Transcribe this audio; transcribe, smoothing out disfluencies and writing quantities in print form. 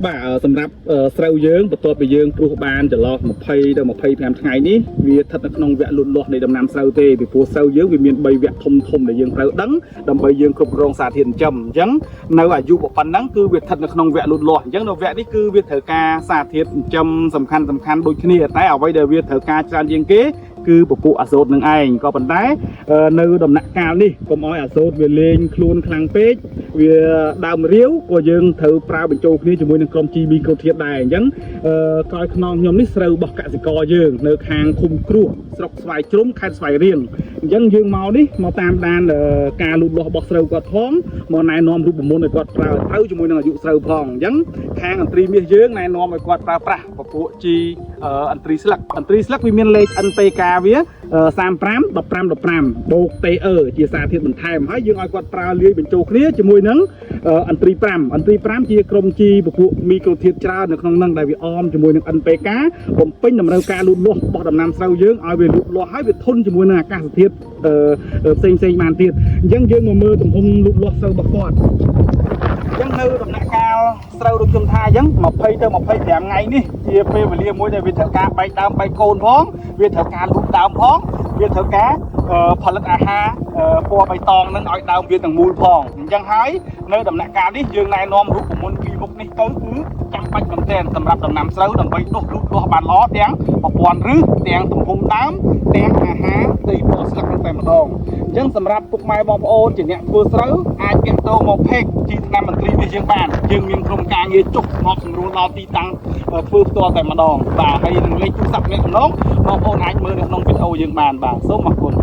បាទសម្រាប់ស្រូវយើងបន្ទាប់ពីយើងព្រោះបានចន្លោះ20ទៅ25ថ្ងៃនេះវាស្ថិតនៅក្នុងវគ្គលូតលាស់នៃដំណាំស្រូវទេពីព្រោះស្រូវយើងវាមាន3វគ្គធំដែលយើងត្រូវដឹងដើម្បីយើងគ្រប់គ្រងសារធាតុចិញ្ចឹមអញ្ចឹងនៅអាយុប៉ុណ្ណឹងគឺវាស្ថិតនៅក្នុងវគ្គលូតលាស់អញ្ចឹងនៅវគ្គនេះគឺវាត្រូវការសារធាតុចិញ្ចឹមសំខាន់ដូចគ្នាតែអ្វីដែលវាត្រូវការច្រើនជាងគេគឺពពុះអាសូតនឹងឯងក៏ប៉ុន្តែនៅដំណាក់កាលនេះកុំឲ្យអាសូតវាលេងខ្លួនខ្លាំងពេកវាដើមរាវក៏យើងត្រូវប្រើបញ្ចូលគ្នាជាមួយនឹងក្រុមជីមីក្រូធាតុដែរអញ្ចឹងក្រោយខ្នងខ្ញុំនេះស្រូវរបស់កសិករយើងនៅខាងឃុំគ្រោះស្រុកស្វាយជ្រុំខេត្តស្វាយរៀងអញ្ចឹងយើងមកនេះមកតាមដានការលូតលាស់របស់ស្រូវគាត់ផងមកណែនាំរូបមន្តឲ្យគាត់ប្រើត្រូវជាមួយនឹងអាយុស្រូវផងអញ្ចឹងខាងអន្ត្រីមាសយើងណែនាំឲ្យគាត់ប្រើប្រាស់ពពួកជីអន្ត្រីស្លឹកវាមានលេខ NPK វា35 15 បូក TE ជាសារធាតុបន្ថែមហើយយើងឲ្យគាត់ប្រើលាយបញ្ចូលគ្នាជាមួយនឹងអន្ត្រី5ជាក្រុមជីពពួកមីក្រូធាតុច្រើននៅក្នុងនឹងដែលវាអមជាមួយនឹង NPK បំពេញតម្រូវការលូតលាស់របស់ដំណាំស្រូវយើងឲ្យវាលូតលាស់ហើយវាធន់ជាមួយនឹងអាកាសធាតុផ្សេងបានទៀតអញ្ចឹងយើងមកមើលទំហំលូតលាស់ស្រូវរបស់គាត់អញ្ចឹងនៅដំណាក់កាលស្រូវដូចខ្ញុំថាអញ្ចឹង20ទៅ25ថ្ងៃនេះជាពេលវេលាមួយដែលវាត្រូវការបែកដើមបែកកូនផងវាត្រូវការលូតដើមផងវាត្រូវការផលិតអាហារពណ៌បៃតងនឹងឲ្យដើមវាទាំងមូលផងអញ្ចឹងហើយនៅដំណាក់កាលនេះយើងណែនាំរូបមន្តពីមុខនេះទៅគឺចាំបាច់មែនទែនសម្រាប់ដំណាំស្រូវដើម្បីដុះលូតលាស់បានល្អទាំងប្រព័ន្ធឫសទាំងទំហំដើមទាំងអាហារផ្ទៃពណ៌ស្លឹកនឹងតែម្ដងអញ្ចឹងសម្រាប់ពុកម៉ែបងប្អូនជាអ្នកធ្វើស្រូវអាចទាក់ទងមកពេកជីថ្នាំមន្ត្រីនេះយើងបានយើងមានក្រុមការងារចុះមកសម្រួលដល់ទីតាំងធ្វើផ្ទាល់តែម្ដងបាទហើយនឹងលេខទូរស័ព្ទអ្នកម្ដងបងប្អូនអាចមើលនៅក្នុងវីដេអូយើងបានបាទសូមអរគុណ